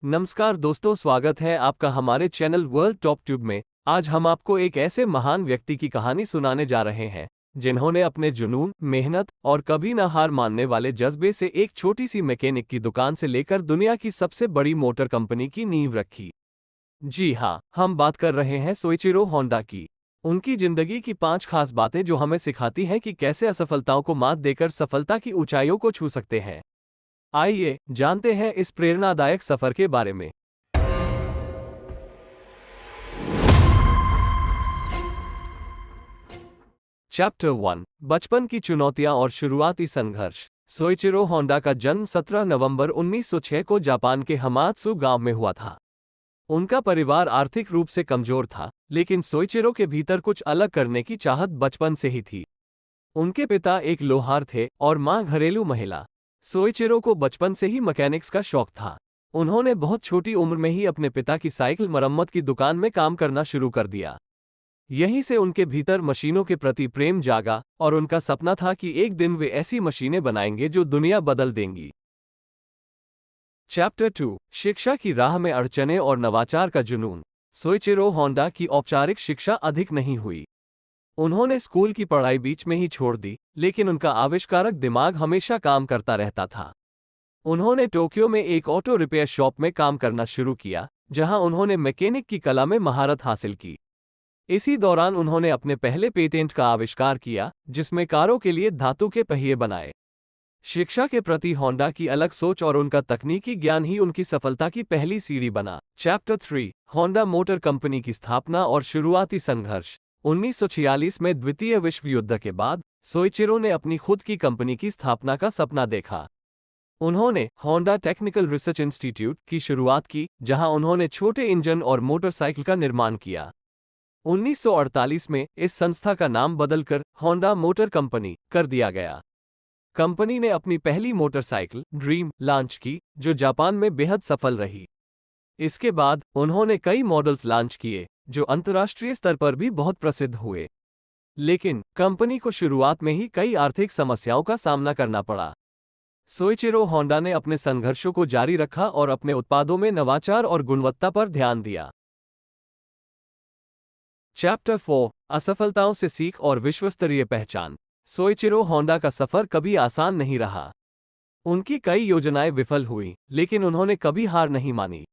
नमस्कार दोस्तों, स्वागत है आपका हमारे चैनल वर्ल्ड टॉप ट्यूब में। आज हम आपको एक ऐसे महान व्यक्ति की कहानी सुनाने जा रहे हैं जिन्होंने अपने जुनून, मेहनत और कभी न हार मानने वाले जज्बे से एक छोटी सी मैकेनिक की दुकान से लेकर दुनिया की सबसे बड़ी मोटर कंपनी की नींव रखी। जी हाँ, हम बात कर रहे हैं सोइचिरो होंडा की। उनकी जिंदगी की 5 खास बातें जो हमें सिखाती हैं कि कैसे असफलताओं को मात देकर सफलता की ऊंचाइयों को छू सकते हैं। आइए जानते हैं इस प्रेरणादायक सफर के बारे में। चैप्टर 1, बचपन की चुनौतियां और शुरुआती संघर्ष। सोइचिरो होंडा का जन्म 17 नवंबर 1906 को जापान के हमात्सु गांव में हुआ था। उनका परिवार आर्थिक रूप से कमजोर था, लेकिन सोइचिरो के भीतर कुछ अलग करने की चाहत बचपन से ही थी। उनके पिता एक लोहार थे और मां घरेलू महिला। सोइचिरो को बचपन से ही मैकेनिक्स का शौक था। उन्होंने बहुत छोटी उम्र में ही अपने पिता की साइकिल मरम्मत की दुकान में काम करना शुरू कर दिया। यहीं से उनके भीतर मशीनों के प्रति प्रेम जागा और उनका सपना था कि एक दिन वे ऐसी मशीनें बनाएंगे जो दुनिया बदल देंगी। चैप्टर 2, शिक्षा की राह में अड़चनें और नवाचार का जुनून। सोइचिरो होंडा की औपचारिक शिक्षा अधिक नहीं हुई। उन्होंने स्कूल की पढ़ाई बीच में ही छोड़ दी, लेकिन उनका आविष्कारक दिमाग हमेशा काम करता रहता था। उन्होंने टोक्यो में एक ऑटो रिपेयर शॉप में काम करना शुरू किया, जहां उन्होंने मैकेनिक की कला में महारत हासिल की। इसी दौरान उन्होंने अपने पहले पेटेंट का आविष्कार किया, जिसमें कारों के लिए धातु के पहिए बनाए। शिक्षा के प्रति होंडा की अलग सोच और उनका तकनीकी ज्ञान ही उनकी सफलता की पहली सीढ़ी बना। चैप्टर 3, होंडा मोटर कंपनी की स्थापना और शुरुआती संघर्ष। 1946 में द्वितीय विश्व युद्ध के बाद सोइचिरो ने अपनी खुद की कंपनी की स्थापना का सपना देखा। उन्होंने होंडा टेक्निकल रिसर्च इंस्टीट्यूट की शुरुआत की, जहां उन्होंने छोटे इंजन और मोटरसाइकिल का निर्माण किया। 1948 में इस संस्था का नाम बदलकर होंडा मोटर कंपनी कर दिया गया। कंपनी ने अपनी पहली मोटरसाइकिल ड्रीम लॉन्च की, जो जापान में बेहद सफल रही। इसके बाद उन्होंने कई मॉडल्स लॉन्च किए, जो अंतर्राष्ट्रीय स्तर पर भी बहुत प्रसिद्ध हुए। लेकिन कंपनी को शुरुआत में ही कई आर्थिक समस्याओं का सामना करना पड़ा। सोइचिरो होंडा ने अपने संघर्षों को जारी रखा और अपने उत्पादों में नवाचार और गुणवत्ता पर ध्यान दिया। चैप्टर 4, असफलताओं से सीख और विश्वस्तरीय पहचान। सोइचिरो होंडा का सफर कभी आसान नहीं रहा। उनकी कई योजनाएं विफल हुई, लेकिन उन्होंने कभी हार नहीं मानी।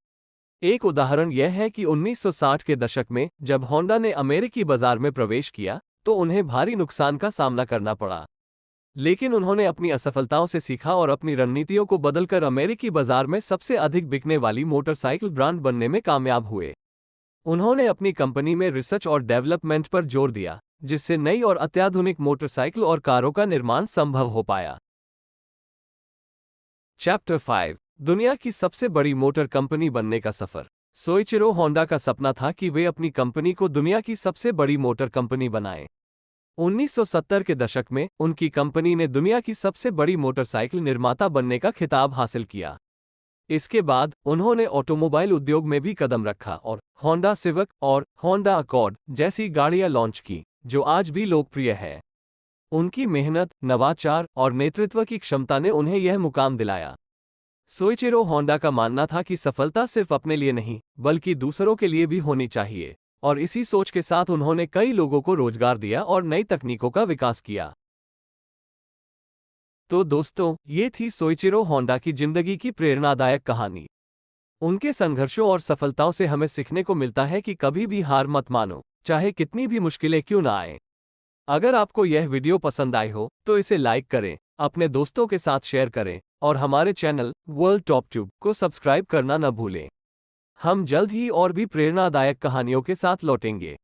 एक उदाहरण यह है कि 1960 के दशक में जब होंडा ने अमेरिकी बाजार में प्रवेश किया, तो उन्हें भारी नुकसान का सामना करना पड़ा। लेकिन उन्होंने अपनी असफलताओं से सीखा और अपनी रणनीतियों को बदलकर अमेरिकी बाजार में सबसे अधिक बिकने वाली मोटरसाइकिल ब्रांड बनने में कामयाब हुए। उन्होंने अपनी कंपनी में रिसर्च और डेवलपमेंट पर जोर दिया, जिससे नई और अत्याधुनिक मोटरसाइकिल और कारों का निर्माण संभव हो पाया। चैप्टर 5, दुनिया की सबसे बड़ी मोटर कंपनी बनने का सफर। सोइचिरो होंडा का सपना था कि वे अपनी कंपनी को दुनिया की सबसे बड़ी मोटर कंपनी बनाएं। 1970 के दशक में उनकी कंपनी ने दुनिया की सबसे बड़ी मोटरसाइकिल निर्माता बनने का खिताब हासिल किया। इसके बाद उन्होंने ऑटोमोबाइल उद्योग में भी कदम रखा और होंडा सिविक और होंडा अकॉर्ड जैसी गाड़ियां लॉन्च की, जो आज भी लोकप्रिय है। उनकी मेहनत, नवाचार और नेतृत्व की क्षमता ने उन्हें यह मुकाम दिलाया। सोइचिरो होंडा का मानना था कि सफलता सिर्फ अपने लिए नहीं, बल्कि दूसरों के लिए भी होनी चाहिए, और इसी सोच के साथ उन्होंने कई लोगों को रोजगार दिया और नई तकनीकों का विकास किया। तो दोस्तों, ये थी सोइचिरो होंडा की जिंदगी की प्रेरणादायक कहानी। उनके संघर्षों और सफलताओं से हमें सीखने को मिलता है कि कभी भी हार मत मानो, चाहे कितनी भी मुश्किलें क्यों ना आए। अगर आपको यह वीडियो पसंद आई हो तो इसे लाइक करें, अपने दोस्तों के साथ शेयर करें और हमारे चैनल वर्ल्ड टॉप ट्यूब को सब्सक्राइब करना न भूलें। हम जल्द ही और भी प्रेरणादायक कहानियों के साथ लौटेंगे।